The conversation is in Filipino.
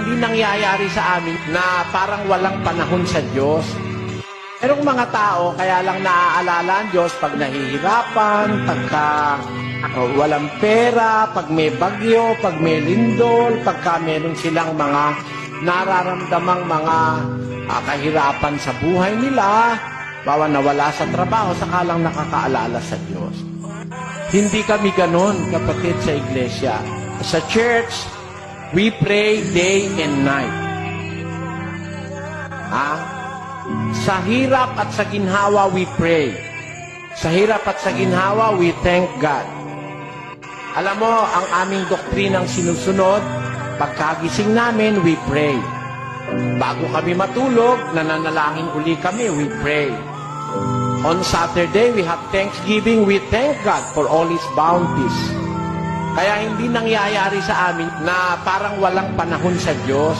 hindi nangyayari sa amin na parang walang panahon sa Diyos. Merong mga tao, kaya lang naaalala ang Diyos pag nahihirapan, pagka walang pera, pag may bagyo, pag may lindol, pagka meron silang mga nararamdamang mga kahirapan sa buhay nila, bawa nawala sa trabaho, saka lang nakakaalala sa Diyos. Hindi kami ganon, kapatid, sa iglesia. Sa church, we pray day and night. Sa hirap at sa ginhawa, we pray. Sa hirap at sa ginhawa, we thank God. Alam mo, ang aming doktrinang sinusunod, pagkagising namin, we pray. Bago kami matulog, nananalangin uli kami, we pray. On Saturday, we have Thanksgiving, we thank God for all His bounties. Kaya hindi nangyayari sa amin na parang walang panahon sa Diyos.